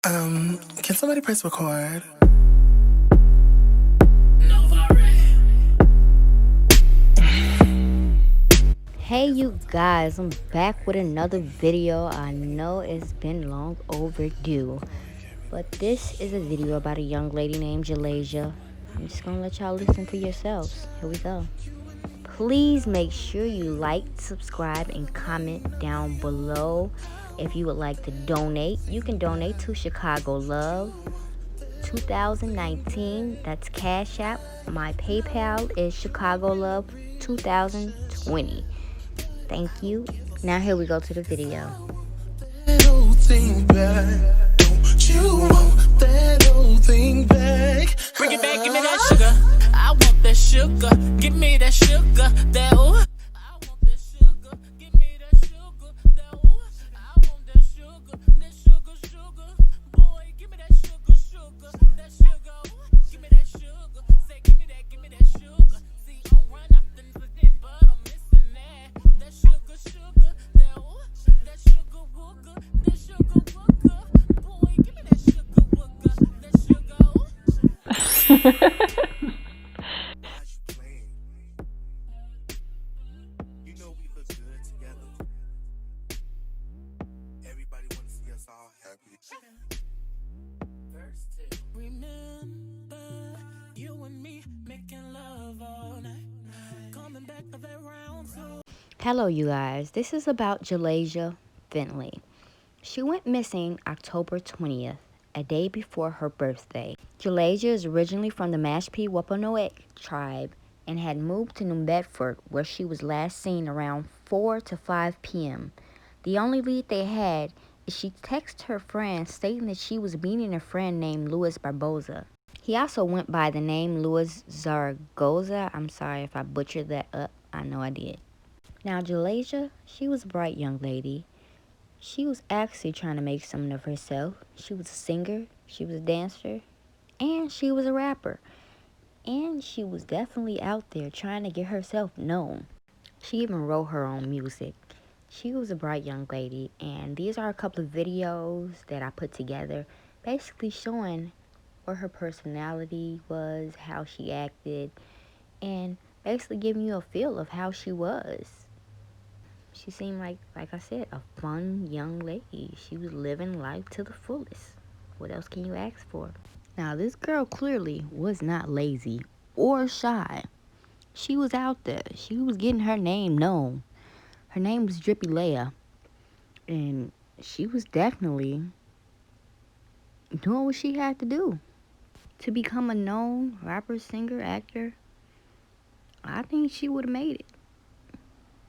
Can somebody press record? Hey you guys, I'm back with another video. I know it's been long overdue, but this is a video about a young lady named Jalajia. I'm just gonna let y'all listen for yourselves. Here we go. Please make sure you like, subscribe, and comment down below. If you would like to donate, you can donate to Chicago Love 2019. That's Cash App. My PayPal is Chicago Love 2020. Thank you. Now here we go to the video. That old thing back. Don't you want that old thing back? Bring it back, give me that sugar. I want that sugar. Give me that sugar. That ooh. I want that sugar. Give me that sugar. That ooh. I want that sugar. That sugar, sugar. Boy, give me that sugar, sugar. That sugar. Ooh. Give me that sugar. Say, give me that sugar. See, I'm run up the nothing, but I'm missing that. That sugar, sugar. That ooh. That sugar, wooga. That sugar, wooga. Boy, give me that sugar, wooga. That sugar, ooh. You know we look good together. Everybody wants to see us all happy. Remember you and me making love all night, coming back of that round two. Hello you guys, this is about Jalajia Finley. She went missing October 20th, a day before her birthday. Jalajia is originally from the Mashpee Wampanoag tribe and had moved to New Bedford, where she was last seen around 4 to 5 p.m. The only lead they had is she texted her friend stating that she was meeting a friend named Louis Barboza. He also went by the name Louis Zaragoza. I'm sorry if I butchered that up. I know I did. Now Jalajia, she was a bright young lady. She was actually trying to make something of herself. She was a singer, she was a dancer, and she was a rapper. And she was definitely out there trying to get herself known. She even wrote her own music. She was a bright young lady, and these are a couple of videos that I put together basically showing what her personality was, how she acted, and basically giving you a feel of how she was. She seemed like I said, a fun young lady. She was living life to the fullest. What else can you ask for? Now, this girl clearly was not lazy or shy. She was out there. She was getting her name known. Her name was Drippy Leia. And she was definitely doing what she had to do to become a known rapper, singer, actor. I think she would have made it.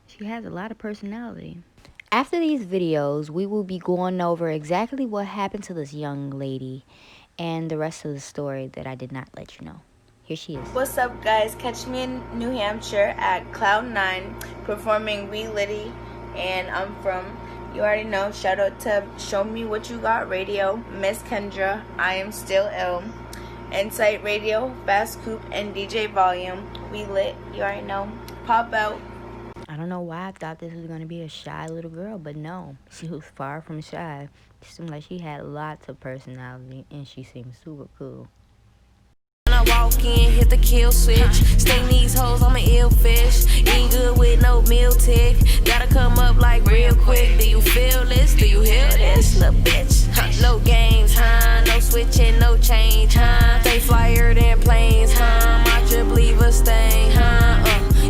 She has a lot of personality. After these videos, we will be going over exactly what happened to this young lady and the rest of the story that I did not let you know. Here she is. What's up, guys? Catch me in New Hampshire at Cloud9 performing Wee Liddy, and I'm from, you already know, shout out to Show Me What You Got Radio, Miss Kendra, I Am Still Ill, Insight Radio, Fast Coupe, and DJ Volume. We lit, you already know. Pop out. I don't know why I thought this was going to be a shy little girl, but no, she was far from shy. She seemed like she had lots of personality, and she seemed super cool. When I walk in, hit the kill switch. Sting these hoes, I'm an ill fish. Ain't good with no meal tick. Gotta come up like real quick. Do you feel this? Do you hear this? Little bitch. No games, huh? No switching, no change, huh? Stay flyer than planes, huh? My trip leave a stain, huh?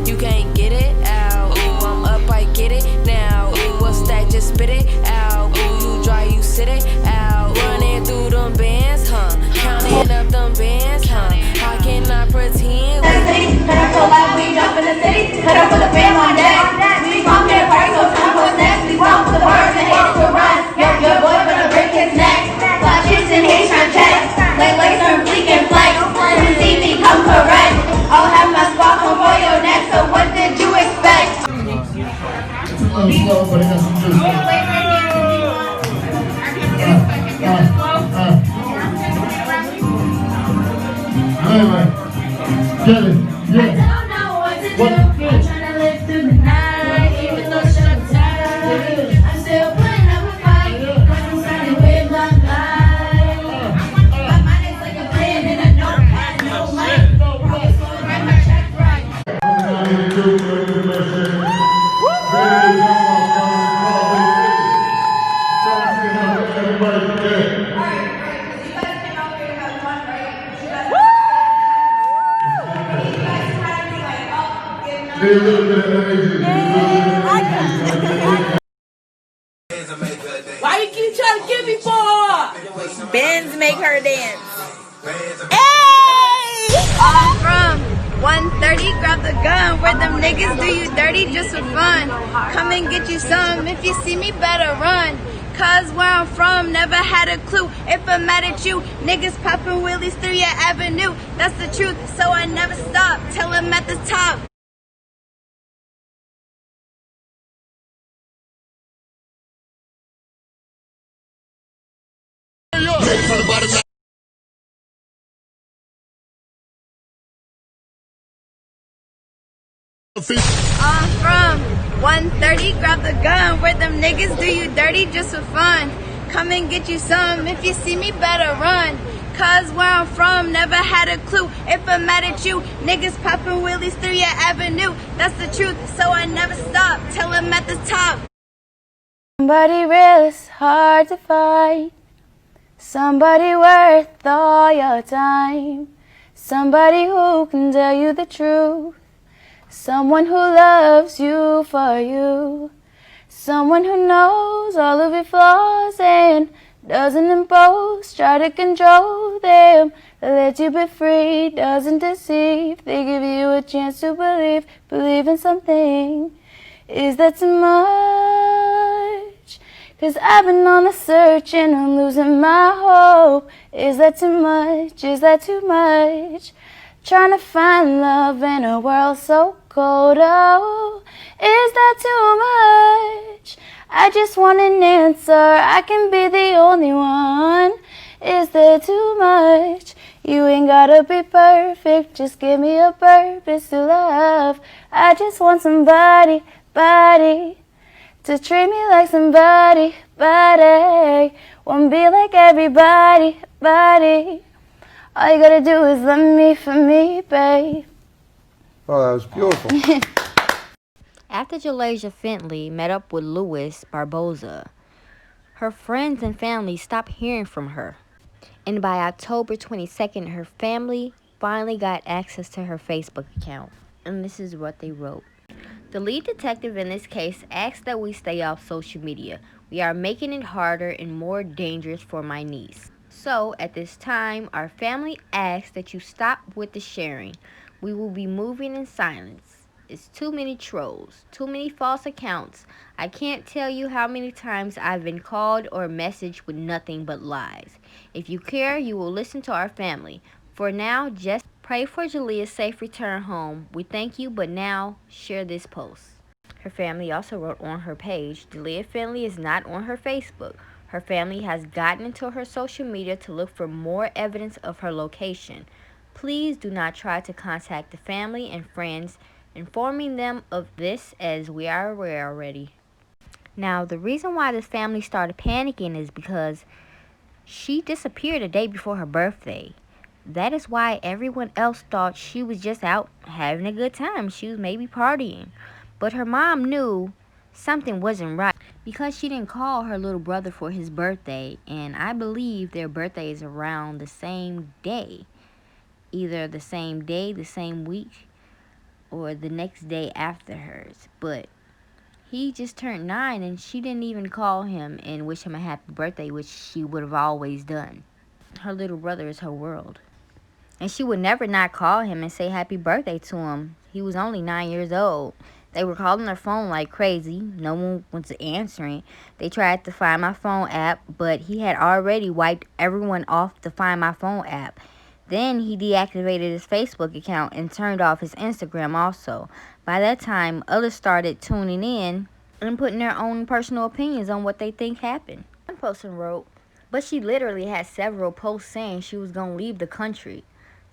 You can't get it out. Ooh, I'm up, I get it now. Ooh, what's that? Just spit it out. Ooh, you dry, you sit it out. Running through them bands, huh? Counting up them bands, huh? How can I pretend? Head up so loud, we jump in the city. Head up for the fam on deck. We come here, party, so time what's next. We come for the birds and haters to run. Your boy gonna break his neck. Flash hits and hates on checks. Like legs are bleak and flex. When you see me, come correct. I'll have my spot on for your neck. So what did you expect? It's a little slow, but it got some juice. Anyway, get it, yeah. I don't know what to do. I'm trying to live through the night, even though shut tight. I'm still putting up a fight, 'cause I'm starting with my life. Bands make her dance. I'm from 130, grab the gun. Where them niggas do you dirty just for fun. Come and get you some. If you see me, better run. Cause where I'm from, never had a clue. If I'm mad at you, niggas popping wheelies through your avenue. That's the truth, so I never stop till I'm at the top. I'm from 130, grab the gun. Where them niggas do you dirty just for fun. Come and get you some. If you see me, better run. Cause where I'm from, never had a clue. If I'm mad at you, niggas popping wheelies through your avenue. That's the truth, so I never stop till I'm at the top. Somebody real is hard to find. Somebody worth all your time. Somebody who can tell you the truth. Someone who loves you for you. Someone who knows all of your flaws and doesn't impose, try to control them. They let you be free, doesn't deceive. They give you a chance to believe in something. Is that too much? Cause I've been on the search and I'm losing my hope. Is that too much? Is that too much? Trying to find love in a world so cold. Oh, is that too much? I just want an answer. I can be the only one. Is there too much? You ain't gotta be perfect. Just give me a purpose to love. I just want somebody, to treat me like somebody, won't be like everybody, All you gotta do is love me for me, babe. Oh, that was beautiful. After Jalajia Fentley met up with Louis Barboza, her friends and family stopped hearing from her. And by October 22nd, her family finally got access to her Facebook account. And this is what they wrote. The lead detective in this case asked that we stay off social media. We are making it harder and more dangerous for my niece. So, at this time, our family asks that you stop with the sharing. We will be moving in silence. It's too many trolls, too many false accounts. I can't tell you how many times I've been called or messaged with nothing but lies. If you care, you will listen to our family. For now, just pray for Jalea's safe return home. We thank you, but now share this post. Her family also wrote on her page, Jalajia Fentley is not on her Facebook. Her family has gotten into her social media to look for more evidence of her location. Please do not try to contact the family and friends, informing them of this as we are aware already. Now, the reason why this family started panicking is because she disappeared a day before her birthday. That is why everyone else thought she was just out having a good time. She was maybe partying. But her mom knew something wasn't right because she didn't call her little brother for his birthday. And I believe their birthday is around the same day. Either the same day, the same week, or the next day after hers. But he just turned 9 and she didn't even call him and wish him a happy birthday, which she would have always done. Her little brother is her world. And she would never not call him and say happy birthday to him. He was only 9 years old. They were calling her phone like crazy. No one was answering. They tried the Find My Phone app, but he had already wiped everyone off the Find My Phone app. Then he deactivated his Facebook account and turned off his Instagram also. By that time, others started tuning in and putting their own personal opinions on what they think happened. One person wrote, but she literally had several posts saying she was going to leave the country.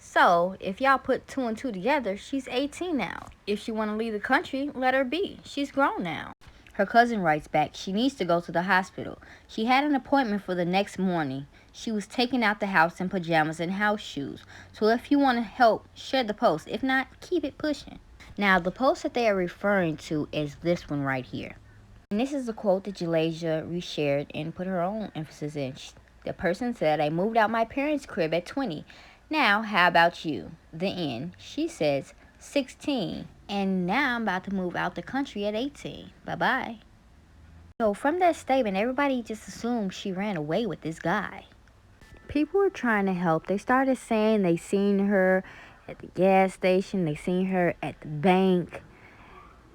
So, if y'all put 2 and 2 together, she's 18 now. If she want to leave the country, let her be. She's grown now. Her cousin writes back, she needs to go to the hospital. She had an appointment for the next morning. She was taken out the house in pajamas and house shoes. So if you want to help, share the post. If not, keep it pushing. Now, the post that they are referring to is this one right here. And this is a quote that Jalajia reshared and put her own emphasis in. The person said, I moved out my parents' crib at 20. Now, how about you? The end. She says, 16. And now I'm about to move out the country at 18. Bye-bye. So from that statement, everybody just assumed she ran away with this guy. People were trying to help. They started saying they seen her at the gas station, they seen her at the bank,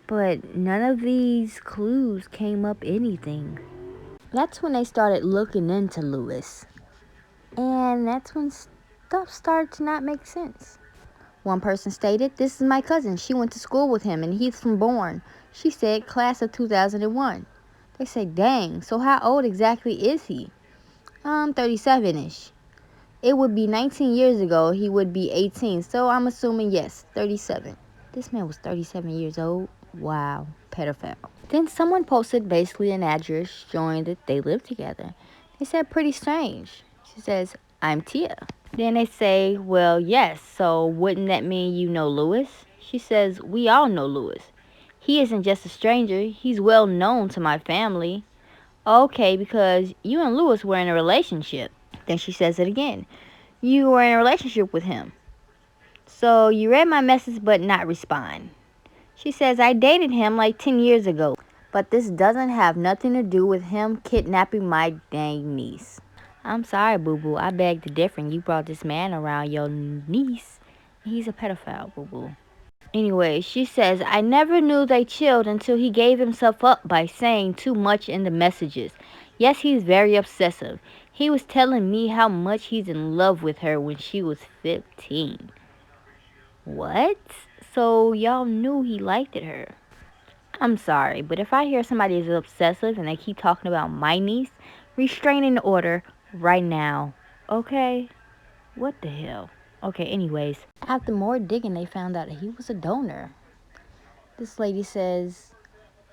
but none of these clues came up anything. That's when they started looking into Lewis, and that's when stuff started to not make sense. One person stated, "This is my cousin. She went to school with him, and he's from Bourne." She said, "Class of 2001. They said, "Dang, so how old exactly is he?" 37-ish. It would be 19 years ago. He would be 18, so I'm assuming yes, 37. This man was 37 years old. Wow, pedophile. Then someone posted basically an address showing that they live together. They said, "Pretty strange." She says, "I'm Tia." Then they say, "Well, yes, so wouldn't that mean you know Lewis?" She says, "We all know Lewis. He isn't just a stranger. He's well known to my family." "Okay, because you and Lewis were in a relationship." Then she says it again. "You were in a relationship with him. So you read my message but not respond." She says, "I dated him like 10 years ago. But this doesn't have nothing to do with him kidnapping my dang niece." "I'm sorry, boo-boo. I beg to differ. You brought this man around your niece. He's a pedophile, boo-boo." Anyway, she says, "I never knew they chilled until he gave himself up by saying too much in the messages. Yes, he's very obsessive. He was telling me how much he's in love with her when she was 15. What? So y'all knew he liked her. I'm sorry, but if I hear somebody is obsessive and they keep talking about my niece, restraining order right now. Okay? What the hell? Okay, anyways. After more digging, they found out that he was a donor. This lady says,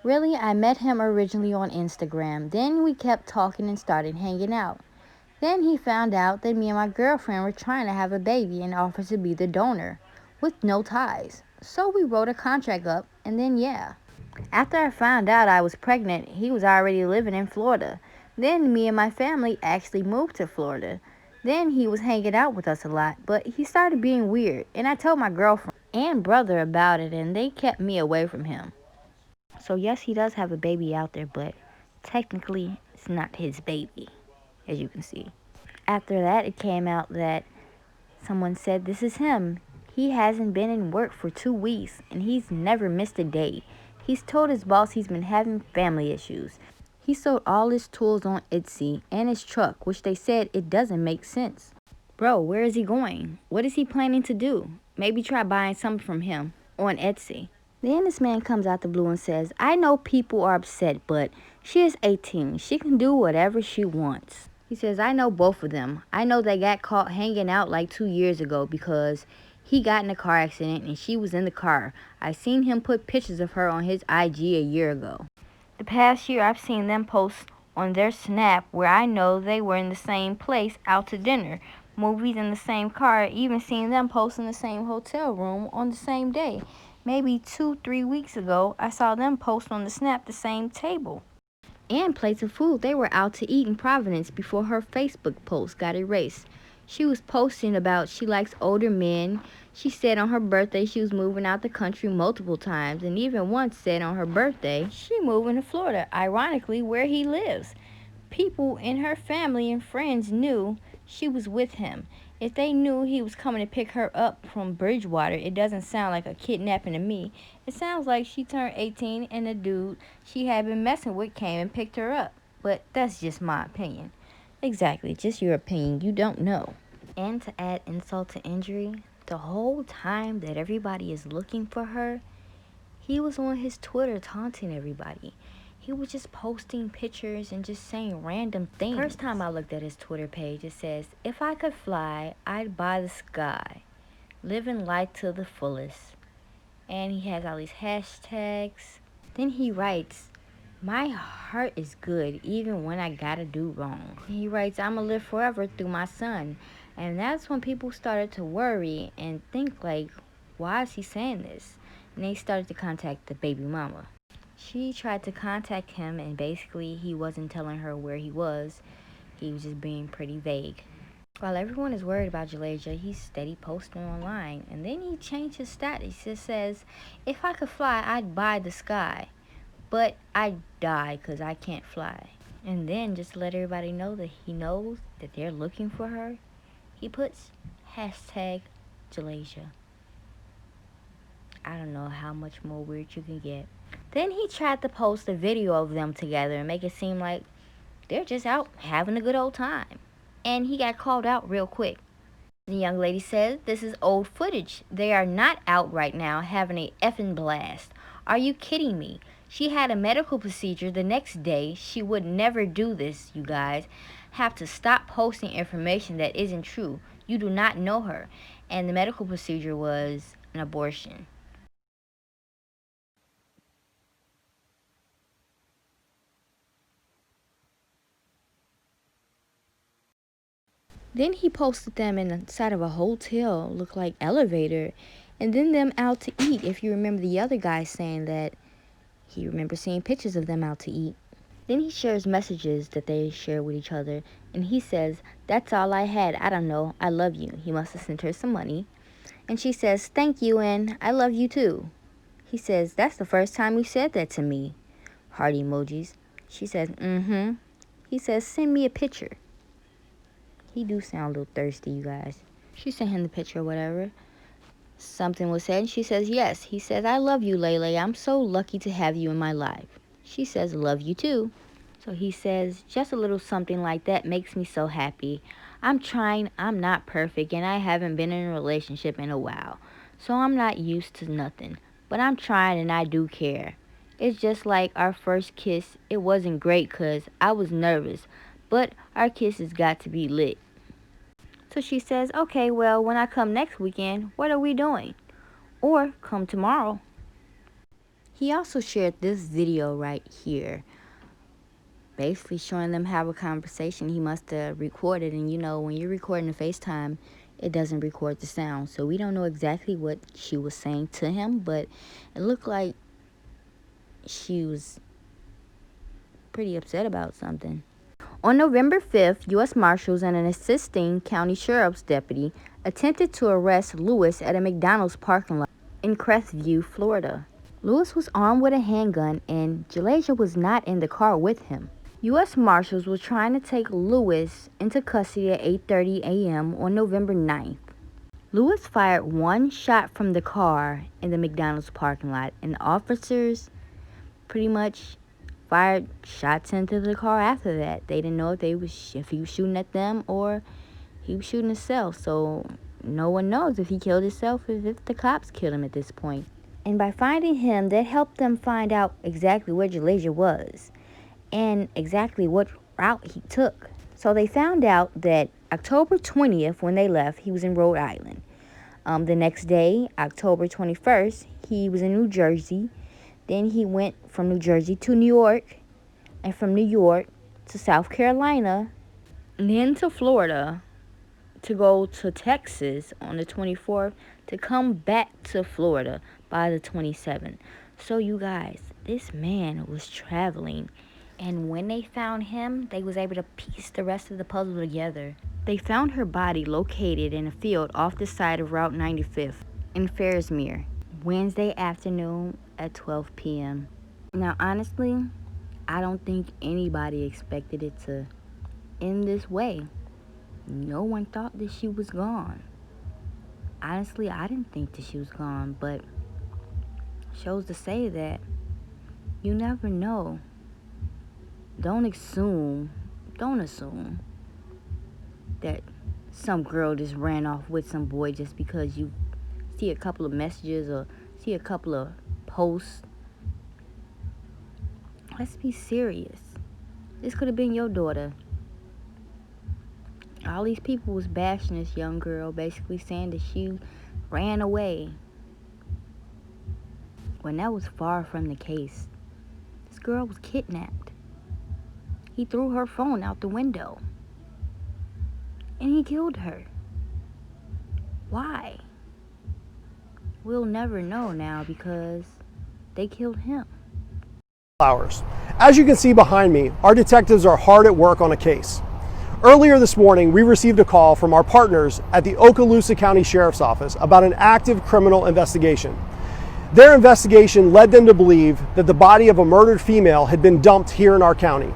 "Really, I met him originally on Instagram. Then we kept talking and started hanging out. Then he found out that me and my girlfriend were trying to have a baby and offered to be the donor with no ties. So we wrote a contract up, and then yeah. After I found out I was pregnant, he was already living in Florida. Then me and my family actually moved to Florida. Then he was hanging out with us a lot, but he started being weird, and I told my girlfriend and brother about it, and they kept me away from him. So yes, he does have a baby out there, but technically it's not his baby, as you can see." After that, it came out that someone said, "This is him. He hasn't been in work for 2 weeks, and he's never missed a day. He's told his boss he's been having family issues. He sold all his tools on Etsy and his truck, which they said it doesn't make sense. Bro, where is he going? What is he planning to do? Maybe try buying something from him on Etsy." Then this man comes out the blue and says, "I know people are upset, but she is 18. She can do whatever she wants." He says, "I know both of them. I know they got caught hanging out like 2 years ago because he got in a car accident and she was in the car. I seen him put pictures of her on his IG a year ago. The past year I've seen them post on their Snap where I know they were in the same place out to dinner, movies in the same car, even seen them post in the same hotel room on the same day. Maybe 2-3 weeks ago, I saw them post on the Snap the same table and plates of food. They were out to eat in Providence before her Facebook post got erased. She was posting about she likes older men. She said on her birthday she was moving out the country multiple times, and even once said on her birthday she moving to Florida, ironically where he lives. People in her family and friends knew she was with him. If they knew he was coming to pick her up from Bridgewater, it doesn't sound like a kidnapping to me. It sounds like she turned 18 and the dude she had been messing with came and picked her up. But that's just my opinion." Exactly, just your opinion. You don't know. And to add insult to injury, the whole time that everybody is looking for her, he was on his Twitter taunting everybody. He was just posting pictures and just saying random things. First time I looked at his Twitter page, it says, "If I could fly, I'd buy the sky. Living life to the fullest." And he has all these hashtags. Then he writes, "My heart is good even when I gotta do wrong." He writes, "I'ma live forever through my son." And that's when people started to worry and think like, why is he saying this? And they started to contact the baby mama. She tried to contact him, and basically he wasn't telling her where he was. He was just being pretty vague. While everyone is worried about Jalajia, he's steady posting online. And then he changed his status. It says, "If I could fly, I'd buy the sky. But I'd die because I can't fly." And then, just to let everybody know that he knows that they're looking for her, he puts hashtag Jalajia. I don't know how much more weird you can get. Then he tried to post a video of them together and make it seem like they're just out having a good old time. And he got called out real quick. The young lady says this is old footage. They are not out right now having a effing blast. Are you kidding me? She had a medical procedure the next day. She would never do this, you guys. Have to stop posting information that isn't true. You do not know her. And the medical procedure was an abortion. Then he posted them inside of a hotel, looked like elevator, and then them out to eat. If you remember the other guy saying that he remembers seeing pictures of them out to eat. Then he shares messages that they share with each other, and he says, that's all I had. I don't know. I love you. He must have sent her some money. And she says, thank you, and I love you too. He says, that's the first time you said that to me. Heart emojis. She says, mm-hmm. He says, send me a picture. He do sound a little thirsty, you guys. She sent him the picture or whatever. Something was said, and she says, yes. He says, I love you, Lele. I'm so lucky to have you in my life. She says, love you too. So he says, just a little something like that makes me so happy. I'm trying. I'm not perfect, and I haven't been in a relationship in a while. So I'm not used to nothing. But I'm trying, and I do care. It's just like our first kiss. It wasn't great because I was nervous. But our kiss has got to be lit. So she says, okay, well, when I come next weekend, what are we doing? Or come tomorrow. He also shared this video right here, basically showing them how a conversation he must have recorded. And you know, when you're recording a FaceTime, it doesn't record the sound. So we don't know exactly what she was saying to him, but it looked like she was pretty upset about something. On November 5th, U.S. Marshals and an assisting county sheriff's deputy attempted to arrest Lewis at a McDonald's parking lot in Crestview, Florida. Lewis was armed with a handgun, and Jalajia was not in the car with him. U.S. Marshals were trying to take Lewis into custody at 8:30 a.m. on November 9th. Lewis fired one shot from the car in the McDonald's parking lot, and officers pretty much fired shots into the car after that. They didn't know if he was shooting at them or he was shooting himself. So no one knows if he killed himself or if the cops killed him at this point. And by finding him, that helped them find out exactly where Jalajia was and exactly what route he took. So they found out that October 20th, when they left, he was in Rhode Island. The next day, October 21st, he was in New Jersey. Then he went from New Jersey to New York, and from New York to South Carolina, and then to Florida, to go to Texas on the 24th, to come back to Florida by the 27th. So you guys, this man was traveling, and when they found him, they was able to piece the rest of the puzzle together. They found her body located in a field off the side of Route 95th in Fairmere, Wednesday afternoon at 12 p.m. Now, honestly, I don't think anybody expected it to end this way. No one thought that she was gone. Honestly, I didn't think that she was gone, but shows to say that you never know. Don't assume that some girl just ran off with some boy just because you see a couple of messages or see a couple of posts. Let's be serious. This could have been your daughter. All these people was bashing this young girl, basically saying that she ran away, when that was far from the case. This girl was kidnapped. He threw her phone out the window, and he killed her. Why? We'll never know now because they killed him. Hours. As you can see behind me, our detectives are hard at work on a case. Earlier this morning, we received a call from our partners at the Okaloosa County Sheriff's Office about an active criminal investigation. Their investigation led them to believe that the body of a murdered female had been dumped here in our county.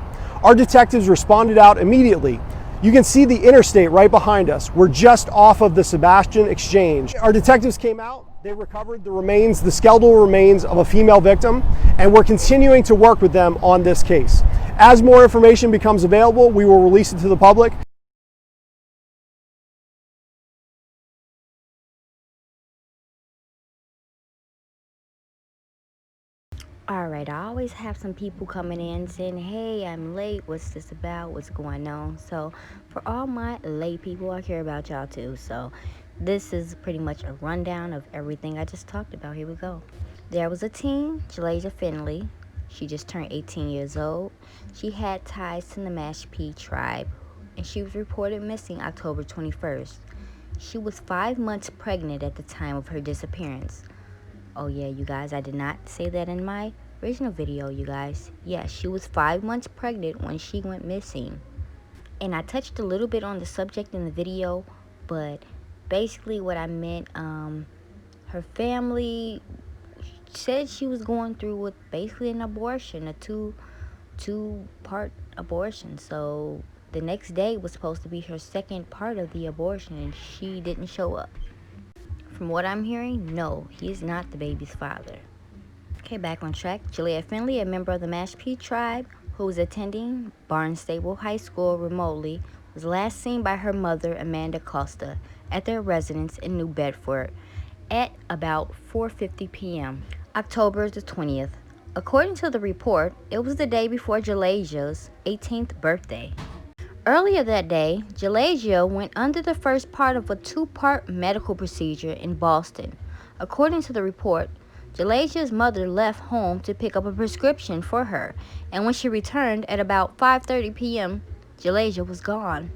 Our detectives responded out immediately. You can see the interstate right behind us. We're just off of the Sebastian Exchange. Our detectives came out, they recovered the skeletal remains of a female victim, and we're continuing to work with them on this case. As more information becomes available, we will release it to the public. Alright, I always have some people coming in saying, hey, I'm late, what's this about, what's going on? So for all my late people, I care about y'all too. So this is pretty much a rundown of everything I just talked about. Here we go. There was a teen, Jalajia Finley. She just turned 18 years old. She had ties to the Mashpee tribe, and she was reported missing October 21st. She was 5 months pregnant at the time of her disappearance. Oh yeah, you guys, I did not say that in my original video, you guys. Yeah, she was 5 months pregnant when she went missing. And I touched a little bit on the subject in the video, but basically what I meant, her family said she was going through with basically an abortion, a two-part abortion. So the next day was supposed to be her second part of the abortion, and she didn't show up. From what I'm hearing, no, he is not the baby's father. Okay, back on track. Jalajia Finley, a member of the Mashpee tribe who was attending Barnstable High School remotely, was last seen by her mother, Amanda Costa, at their residence in New Bedford at about 4:50 p.m. October the 20th. According to the report, it was the day before Jalajia's 18th birthday. Earlier that day, Jalajia went under the first part of a two-part medical procedure in Boston. According to the report, Jalajia's mother left home to pick up a prescription for her, and when she returned at about 5:30 p.m., Jalajia was gone.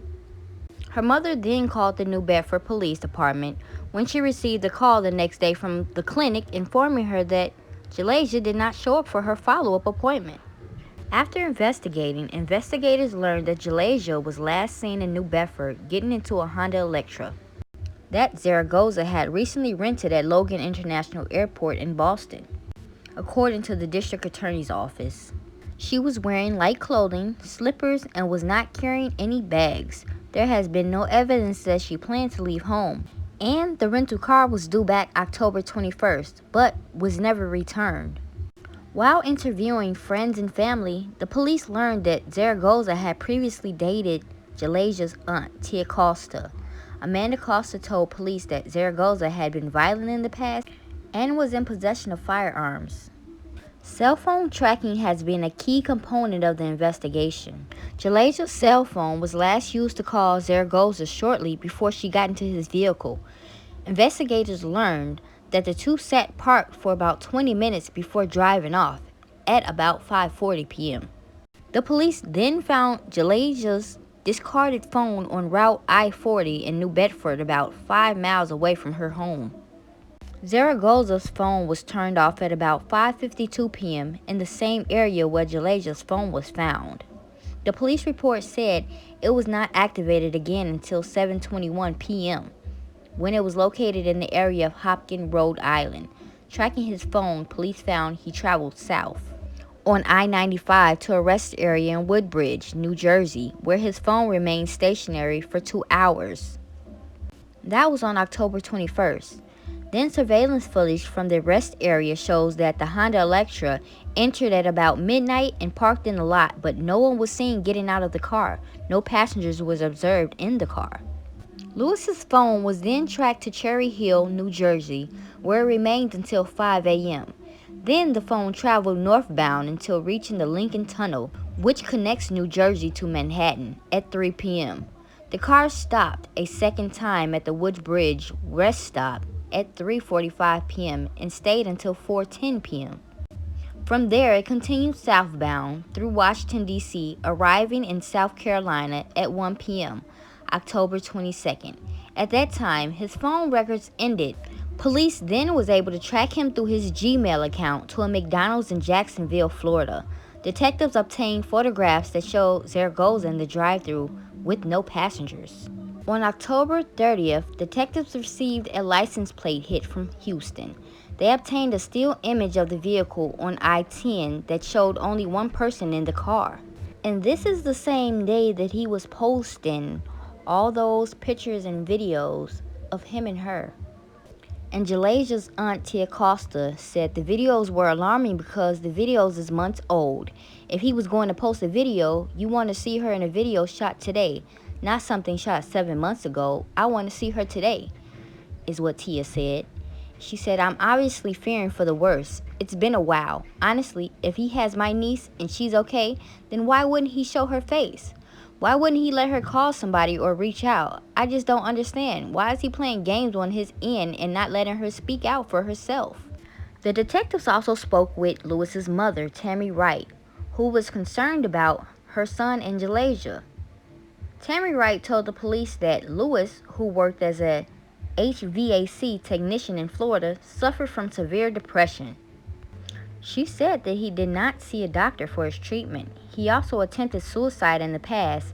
Her mother then called the New Bedford Police Department when she received a call the next day from the clinic informing her that Jalajia did not show up for her follow-up appointment. After investigating, investigators learned that Jalajia was last seen in New Bedford getting into a Honda Electra that Zaragoza had recently rented at Logan International Airport in Boston. According to the district attorney's office, she was wearing light clothing, slippers, and was not carrying any bags. There has been no evidence that she planned to leave home, and the rental car was due back October 21st, but was never returned. While interviewing friends and family, the police learned that Zaragoza had previously dated Jalajia's aunt, Tia Costa. Amanda Costa told police that Zaragoza had been violent in the past and was in possession of firearms. Cell phone tracking has been a key component of the investigation. Jalajia's cell phone was last used to call Zaragoza shortly before she got into his vehicle. Investigators learned that the two sat parked for about 20 minutes before driving off at about 5:40 p.m. The police then found Jalajia's discarded phone on Route I-40 in New Bedford, about 5 miles away from her home. Zaragoza's phone was turned off at about 5:52 p.m. in the same area where Jalajia's phone was found. The police report said it was not activated again until 7:21 p.m. when it was located in the area of Hopkins, Rhode Island. Tracking his phone, police found he traveled south on I-95 to a rest area in Woodbridge, New Jersey, where his phone remained stationary for 2 hours. That was on October 21st. Then surveillance footage from the rest area shows that the Honda Electra entered at about midnight and parked in the lot, but no one was seen getting out of the car. No passengers was observed in the car. Lewis's phone was then tracked to Cherry Hill, New Jersey, where it remained until 5 a.m. Then the phone traveled northbound until reaching the Lincoln Tunnel, which connects New Jersey to Manhattan, at 3 p.m. The car stopped a second time at the Woodbridge rest stop at 3:45 p.m. and stayed until 4:10 p.m. From there, it continued southbound through Washington, D.C., arriving in South Carolina at 1 p.m. October 22nd. At that time, his phone records ended. Police then was able to track him through his Gmail account to a McDonald's in Jacksonville, Florida. Detectives obtained photographs that showed Zaragoza in the drive-thru with no passengers. On October 30th, detectives received a license plate hit from Houston. They obtained a still image of the vehicle on I-10 that showed only one person in the car. And this is the same day that he was posting all those pictures and videos of him and her. And Jalajia's aunt Tia Costa said the videos were alarming because the videos is months old. If he was going to post a video, you want to see her in a video shot today, not something shot 7 months ago. I want to see her today, is what Tia said. She said, I'm obviously fearing for the worst. It's been a while. Honestly, if he has my niece and she's okay, then why wouldn't he show her face? Why wouldn't he let her call somebody or reach out? I just don't understand. Why is he playing games on his end and not letting her speak out for herself? The detectives also spoke with Lewis's mother, Tammy Wright, who was concerned about her son and Jalajia. Tammy Wright told the police that Lewis, who worked as a HVAC technician in Florida, suffered from severe depression. She said that he did not see a doctor for his treatment. He also attempted suicide in the past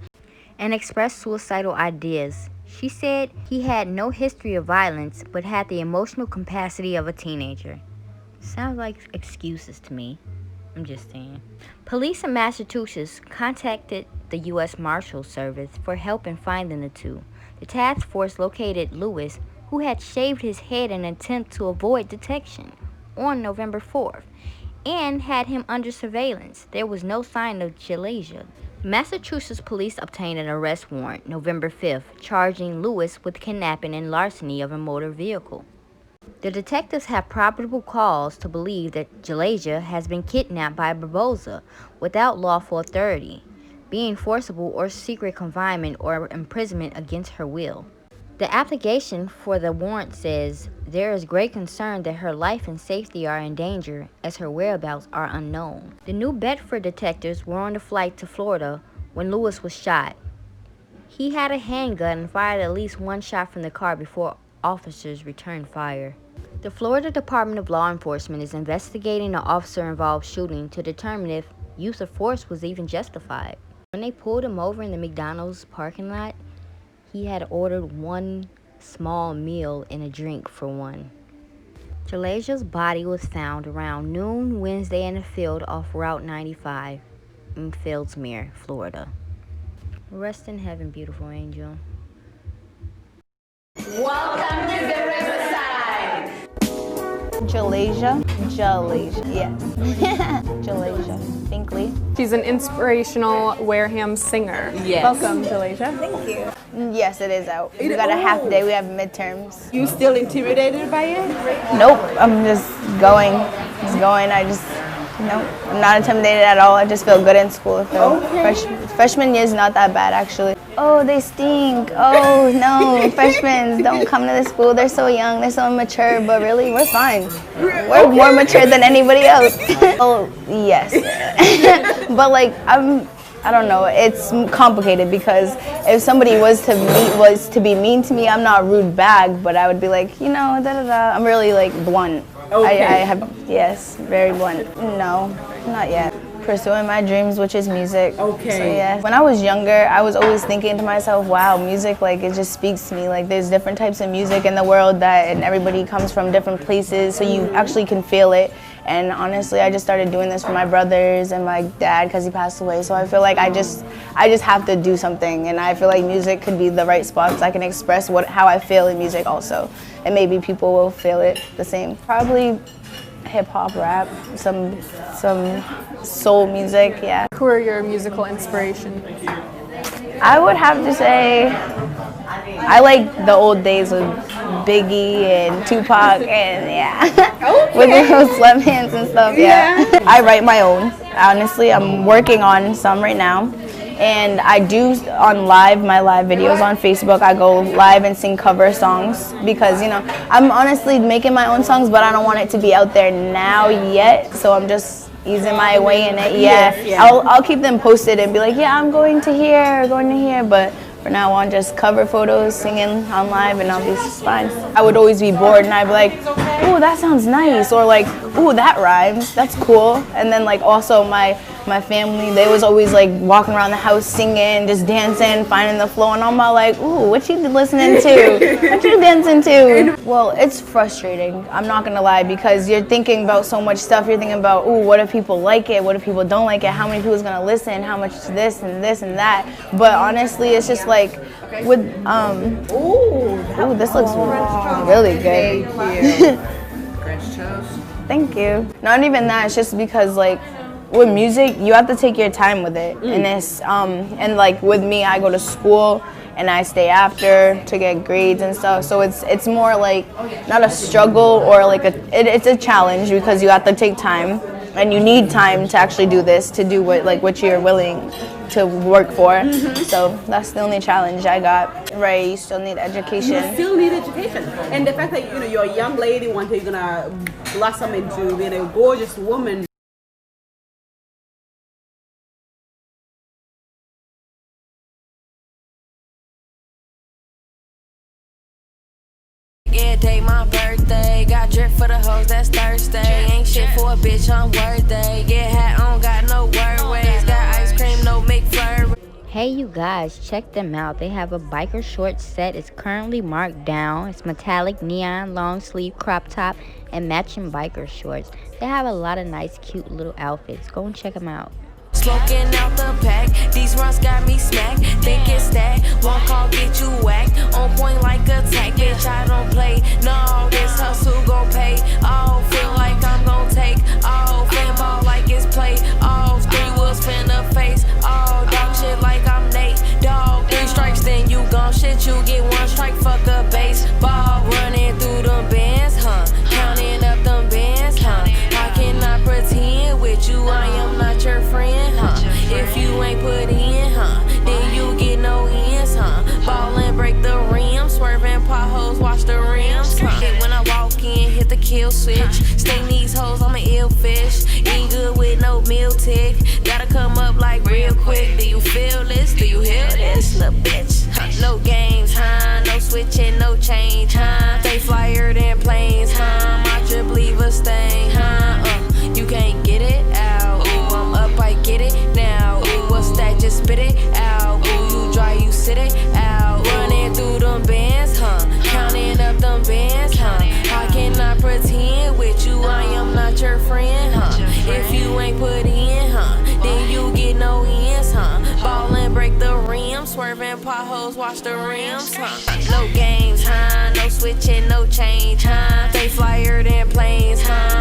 and expressed suicidal ideas. She said he had no history of violence but had the emotional capacity of a teenager. Sounds like excuses to me. I'm just saying. Police in Massachusetts contacted the U.S. Marshals Service for help in finding the two. The task force located Lewis, who had shaved his head in an attempt to avoid detection, on November 4th, and had him under surveillance. There was no sign of Jalajia. Massachusetts police obtained an arrest warrant November 5th, charging Lewis with kidnapping and larceny of a motor vehicle. The detectives have probable cause to believe that Jalajia has been kidnapped by Barboza without lawful authority, being forcible or secret confinement or imprisonment against her will. The application for the warrant says there is great concern that her life and safety are in danger as her whereabouts are unknown. The New Bedford detectives were on the flight to Florida when Lewis was shot. He had a handgun and fired at least one shot from the car before officers returned fire. The Florida Department of Law Enforcement is investigating the officer-involved shooting to determine if use of force was even justified. When they pulled him over in the McDonald's parking lot, he had ordered one small meal and a drink for one. Jalajia's body was found around noon Wednesday in a field off Route 95 in Fieldsmere, Florida. Rest in heaven, beautiful angel. Welcome to the Riverside. Jalajia, yes. Jalajia Finkley. She's an inspirational Wareham singer. Yes. Welcome, Jalajia. Thank you. Yes, it is out. We got a half day. We have midterms. You still intimidated by it? Nope. I'm just going. Nope. I'm not intimidated at all. I just feel good in school. Freshman year is not that bad, actually. Oh, they stink. Oh, no. Freshmen don't come to the school. They're so young. They're so immature. But really, we're fine. We're more mature than anybody else. Oh, yes. But, like, I don't know. It's complicated because if somebody was to be mean to me, I'm not rude back. But I would be like, you know, da-da-da. I'm really, like, blunt. Okay. Yes, very blunt. No, not yet. Pursuing my dreams, which is music. Okay. So, yeah. When I was younger, I was always thinking to myself, wow, music, like, it just speaks to me. Like, there's different types of music in the world and everybody comes from different places, so you actually can feel it. And honestly, I just started doing this for my brothers and my dad because he passed away. So I feel like I just have to do something, and I feel like music could be the right spot because I can express how I feel in music also, and maybe people will feel it the same. Probably hip hop, rap, some soul music, yeah. Who are your musical inspirations? I would have to say I like the old days with Biggie and Tupac and with those sweatpants and stuff, yeah. I write my own. Honestly, I'm working on some right now. And I do on my live videos on Facebook, I go live and sing cover songs because, you know, I'm honestly making my own songs, but I don't want it to be out there now yet. So I'm just easing my way in it. Yeah. I'll keep them posted and be like, yeah, I'm going to here, but for now on, just cover photos, singing on live, and I'll be fine. I would always be bored, and I'd be like, "Ooh, that sounds nice," or like, "Ooh, that rhymes. That's cool." And then like also my My family, they was always like walking around the house singing, just dancing, finding the flow, and I'm all like, ooh, what you listening to? What you dancing to? Well, it's frustrating, I'm not gonna lie, because you're thinking about so much stuff. You're thinking about, ooh, what if people like it? What if people don't like it? How many people's gonna listen? How much this and this and that? But honestly, it's just like, with, ooh, this looks really good. Thank you. Not even that, it's just because like, with music, you have to take your time with it, and it's and like with me, I go to school and I stay after to get grades and stuff. So it's more like not a struggle or like it's a challenge, because you have to take time and you need time to actually do this, to do what you're willing to work for. So that's the only challenge I got. Right, you still need education. You still need education, and the fact that you're a young lady, one day you're gonna blossom into being a gorgeous woman. Yeah, day my birthday. Got drip for the hoes, that's Thursday. Ain't shit for a bitch, I'm worthy. Get hat on, got no worries. Got ice cream, no McFlurry. Hey you guys, check them out. They have a biker short set. It's currently marked down. It's metallic, neon, long sleeve, crop top, and matching biker shorts. They have a lot of nice, cute little outfits. Go and check them out. Smoking out the pack, these runs got me smacked. Think it's that, one call get you whacked. On point like a tag, bitch, I don't play. No, this hustle gon' pay. Oh, feel like I'm gon' take. Oh, fan ball like it's play. Oh, 3 wheels finna face. Oh, dog shit like I'm Nate. Dog, 3 strikes, then you gon' shit. You get 1 strike, fuck a baseball. Running through them bands, huh? Counting up them bands, huh? I cannot pretend with you, I am not your friend, huh? If you ain't put in, huh? Then you get no ends, huh? Ball and break the rim, swerving potholes, watch the rims, huh? When I walk in, hit the kill switch. Sting these hoes, I'm an ill fish. Ain't good with no meal tick. Gotta come up like real quick. Do you feel this? Do you hear this, little bitch? Huh? No games, huh? No switching, no change, huh? They flyer than planes, huh? My drip leave a stain, huh? You can't get it out. Ooh, I'm up, I get it now. Ooh, what's that? Just spit it out. Ooh, you dry, you sit it out. Running through them bands, huh? Counting up them bands, huh? I cannot pretend with you, I am not your friend, huh? If you ain't put in, huh? Then you get no ends, huh? Ball and break the rim, swerving potholes, watch the rims, huh? No games, huh? No switching, no change, huh? They flyer than planes, huh?